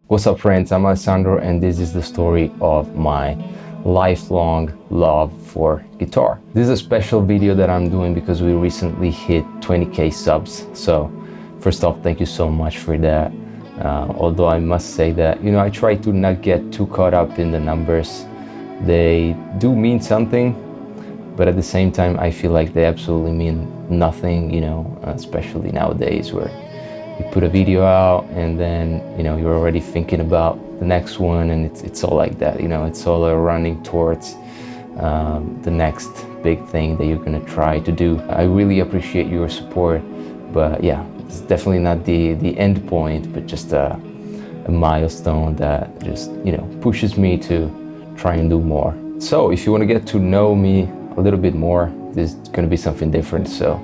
What's up friends, I'm Alessandro and this is the story of my lifelong love for guitar. This is a special video that I'm doing because we recently hit 20k subs. So first off, thank you so much for that. Although I must say that, I try to not get too caught up in the numbers. They do mean something, but at the same time, I feel like they absolutely mean nothing, especially nowadays where you put a video out and then, you're already thinking about the next one, and it's all like that, it's all running towards the next big thing that you're gonna try to do. I really appreciate your support, but yeah, it's definitely not the end point, but just a milestone that just, pushes me to try and do more. So if you want to get to know me a little bit more, this is gonna be something different, so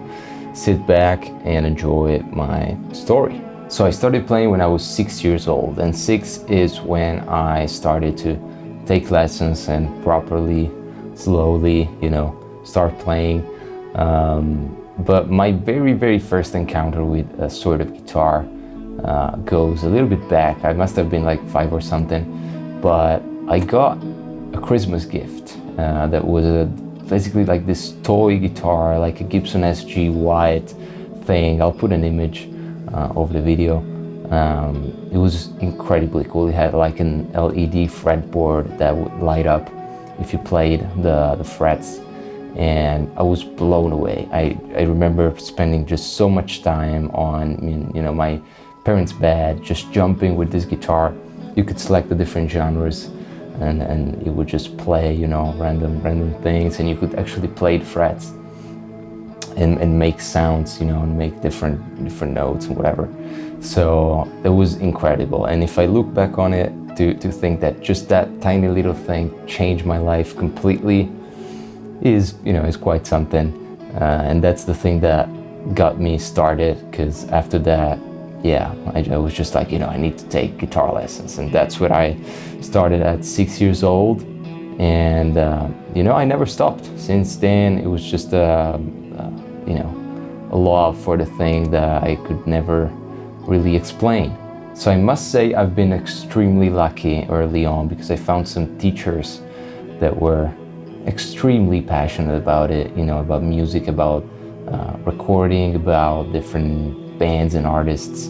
sit back and enjoy my story. So I started playing when I was 6 years old, and 6 is when I started to take lessons and properly, slowly, start playing. But my very first encounter with a sort of guitar goes a little bit back. I must have been like 5 or something, but I got a Christmas gift that was basically like this toy guitar, like a Gibson SG white thing. I'll put an image of the video. It was incredibly cool. It had like an LED fretboard that would light up if you played the frets, and I was blown away. I remember spending just so much time on my parents' bed, just jumping with this guitar. You could select the different genres, and it would just play, random things, and you could actually play the frets and make sounds, and make different notes and whatever. So it was incredible. And if I look back on it, to think that just that tiny little thing changed my life completely is quite something. And that's the thing that got me started, because after that, yeah, I was just like, I need to take guitar lessons, and that's what I started at 6 years old. And I never stopped since then. It was just a love for the thing that I could never really explain. So I must say I've been extremely lucky early on, because I found some teachers that were extremely passionate about it, about music, about recording, about different bands and artists,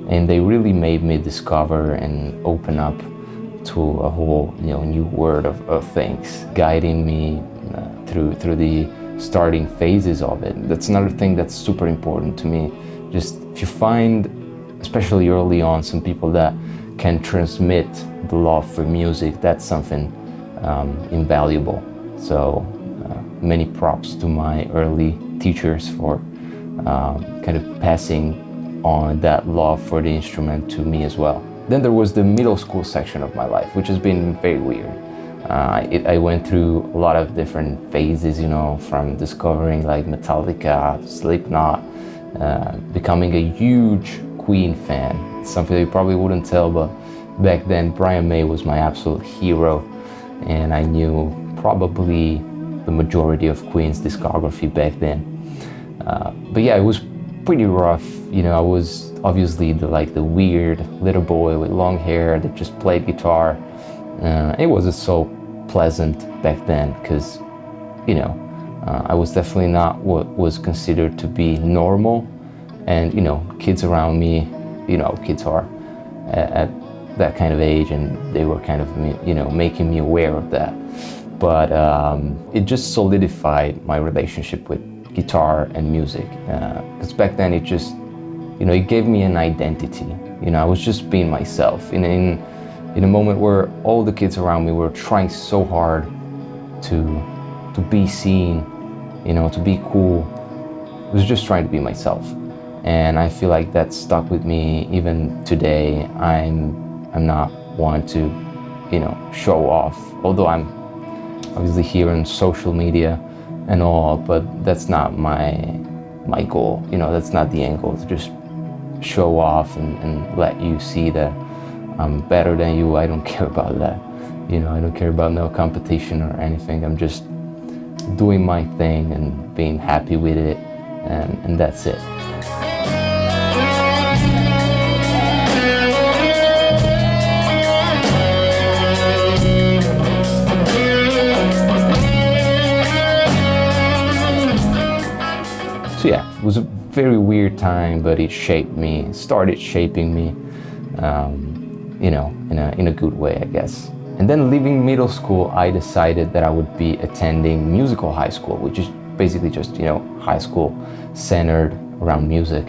and they really made me discover and open up to a whole new world of things, guiding me through the starting phases of it. That's another thing that's super important to me. Just if you find, especially early on, some people that can transmit the love for music, that's something invaluable. So many props to my early teachers for kind of passing on that love for the instrument to me as well. Then there was the middle school section of my life, which has been very weird. I went through a lot of different phases, from discovering like Metallica, Slipknot, becoming a huge Queen fan. It's something you probably wouldn't tell, but back then Brian May was my absolute hero, and I knew probably the majority of Queen's discography back then. But yeah, it was pretty rough. I was obviously the weird little boy with long hair that just played guitar. It wasn't so pleasant back then, because I was definitely not what was considered to be normal. And kids around me, kids are at that kind of age, and they were kind of making me aware of that. But it just solidified my relationship with guitar and music, because back then it just it gave me an identity. I was just being myself in a moment where all the kids around me were trying so hard to be seen, to be cool. I was just trying to be myself, and I feel like that stuck with me even today. I'm not one to show off, although I'm obviously here on social media and all, but that's not my goal. That's not the end goal, to just show off and let you see that I'm better than you. I don't care about that. I don't care about no competition or anything. I'm just doing my thing and being happy with it, and that's it. was a very weird time, but it shaped me, started shaping me, you know, in a good way, I guess. And then leaving middle school, I decided that I would be attending musical high school, which is basically just, you know, high school centered around music.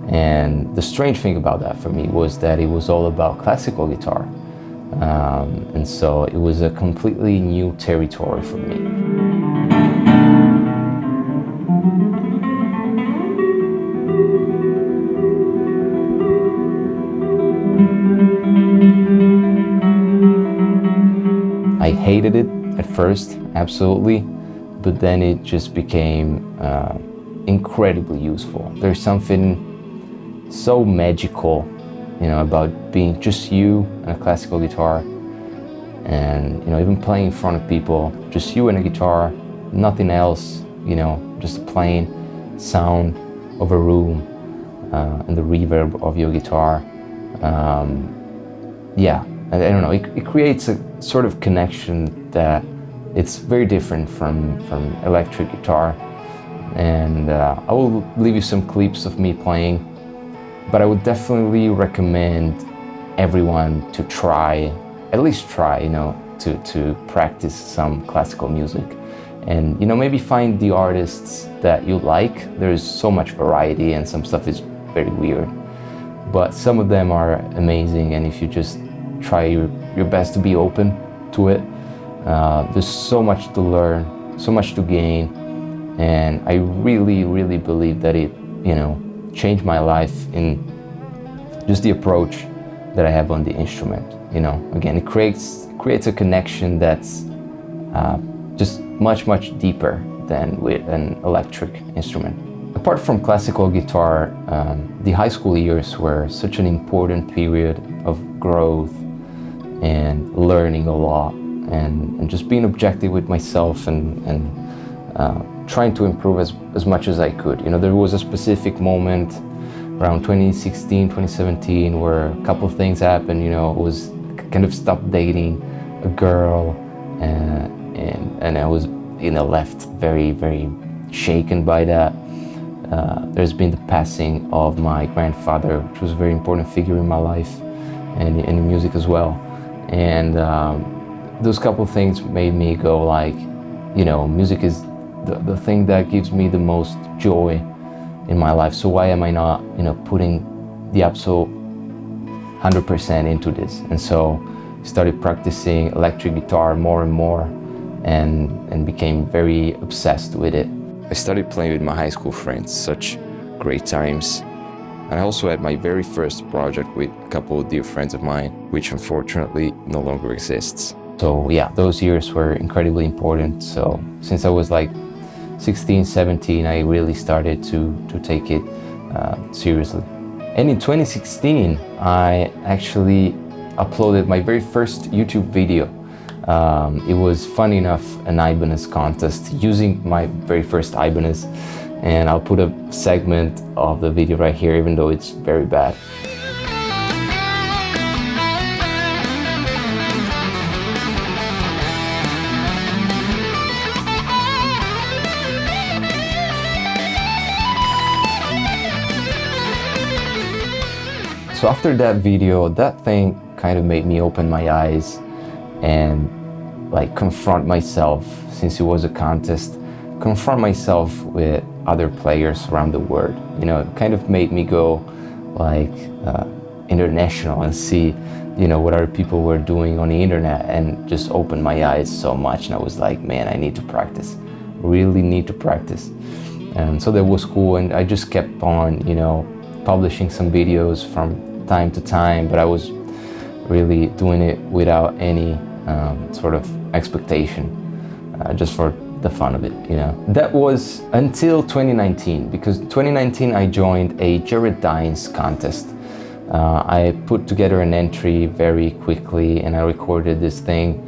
And the strange thing about that for me was that it was all about classical guitar. And so it was a completely new territory for me. I hated it at first, absolutely, but then it just became incredibly useful. There's something so magical, you know, about being just you and a classical guitar, and, you know, even playing in front of people, just you and a guitar, nothing else, you know, just the plain sound of a room and the reverb of your guitar. Yeah, I don't know, it creates a sort of connection that it's very different from electric guitar. And I will leave you some clips of me playing, but I would definitely recommend everyone to try, at least try, you know, to practice some classical music. And, you know, maybe find the artists that you like. There's so much variety and some stuff is very weird, but some of them are amazing, and if you just try your best to be open to it, there's so much to learn, so much to gain, and I really, really believe that it, you know, changed my life in just the approach that I have on the instrument. You know, again, it creates a connection that's just much deeper than with an electric instrument. Apart from classical guitar, the high school years were such an important period of growth and learning a lot, and just being objective with myself and trying to improve as much as I could. You know, there was a specific moment around 2016, 2017 where a couple of things happened. You know, I was kind of stopped dating a girl, and I was, you know, left very shaken by that. There's been the passing of my grandfather, which was a very important figure in my life and in music as well. And those couple of things made me go like, you know, music is the thing that gives me the most joy in my life. So why am I not, you know, putting the absolute 100% into this? And so I started practicing electric guitar more and more, and became very obsessed with it. I started playing with my high school friends, such great times. And I also had my very first project with a couple of dear friends of mine, which unfortunately no longer exists. So yeah, those years were incredibly important. So since I was like 16, 17, I really started to take it seriously. And in 2016, I actually uploaded my very first YouTube video. It was, funny enough, an Ibanez contest using my very first Ibanez. And I'll put a segment of the video right here, even though it's very bad. So after that video, that thing kind of made me open my eyes and like confront myself, since it was a contest, confront myself with other players around the world. You know, it kind of made me go like international and see, you know, what other people were doing on the internet, and just opened my eyes so much. And I was like, man, I need to practice, really need to practice. And so that was cool, and I just kept on, you know, publishing some videos from time to time, but I was really doing it without any sort of expectation, just for the fun of it, you know. That was until 2019, because 2019 I joined a Jared Dines contest. I put together an entry very quickly, and I recorded this thing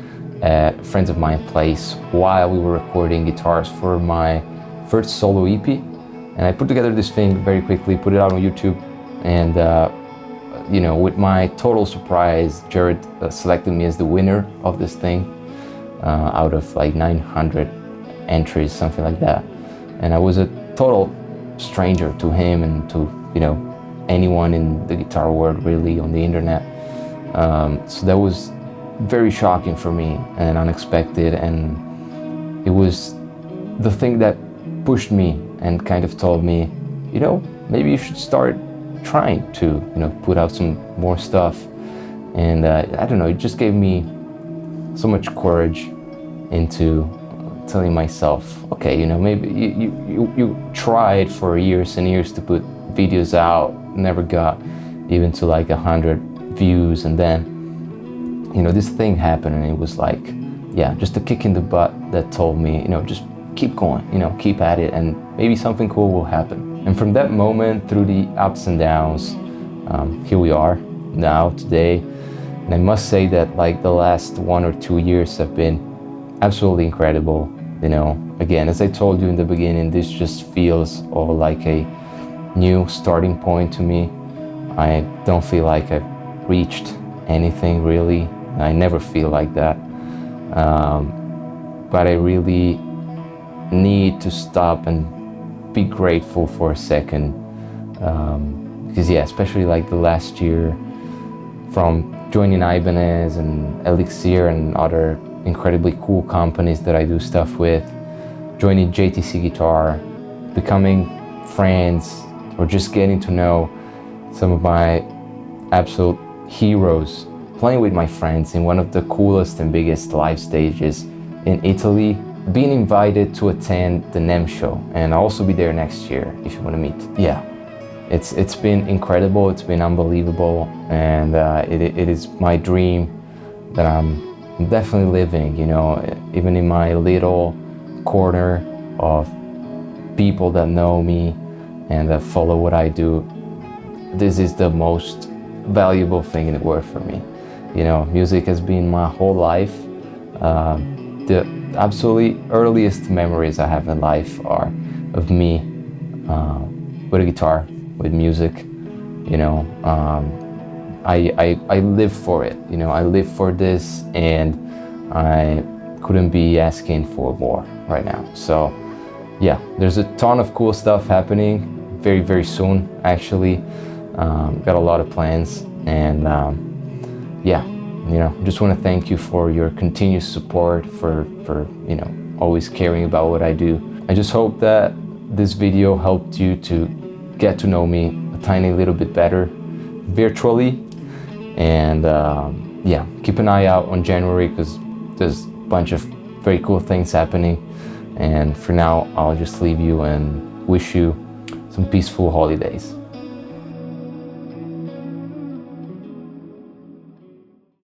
at a friends of mine's place while we were recording guitars for my first solo EP. And I put together this thing very quickly, put it out on YouTube, and you know, with my total surprise, Jared selected me as the winner of this thing out of like 900 entries, something like that. And I was a total stranger to him and to, you know, anyone in the guitar world, really, on the internet. So that was very shocking for me and unexpected, and it was the thing that pushed me and kind of told me, you know, maybe you should start trying to, you know, put out some more stuff. And I don't know, it just gave me so much courage into telling myself, okay, you know, maybe you tried for years and years to put videos out, never got even to like 100 views, and then, you know, this thing happened, and it was like, yeah, just a kick in the butt that told me, you know, just keep going, you know, keep at it, and maybe something cool will happen. And from that moment, through the ups and downs, here we are now, today. And I must say that like the last 1 or 2 years have been absolutely incredible. You know, again, as I told you in the beginning, this just feels all like a new starting point to me. I don't feel like I've reached anything really. I never feel like that. But I really need to stop and be grateful for a second. Because yeah, especially like the last year, from joining Ibanez and Elixir and other incredibly cool companies that I do stuff with, joining JTC Guitar, becoming friends, or just getting to know some of my absolute heroes, playing with my friends in one of the coolest and biggest live stages in Italy, being invited to attend the NEM show, and I'll also be there next year if you want to meet. Yeah, it's been incredible, it's been unbelievable, and it is my dream that I'm definitely living, you know, even in my little corner of people that know me and that follow what I do. This is the most valuable thing in the world for me. You know, music has been my whole life. The absolutely earliest memories I have in life are of me with a guitar, with music. You know, I live for it. You know, I live for this, and I couldn't be asking for more right now. So yeah, there's a ton of cool stuff happening very, very soon, actually. Got a lot of plans, and yeah, you know, just want to thank you for your continuous support, for you know, always caring about what I do. I just hope that this video helped you to get to know me a tiny little bit better virtually, and yeah, keep an eye out on January, because there's a bunch of very cool things happening. And for now, I'll just leave you and wish you some peaceful holidays.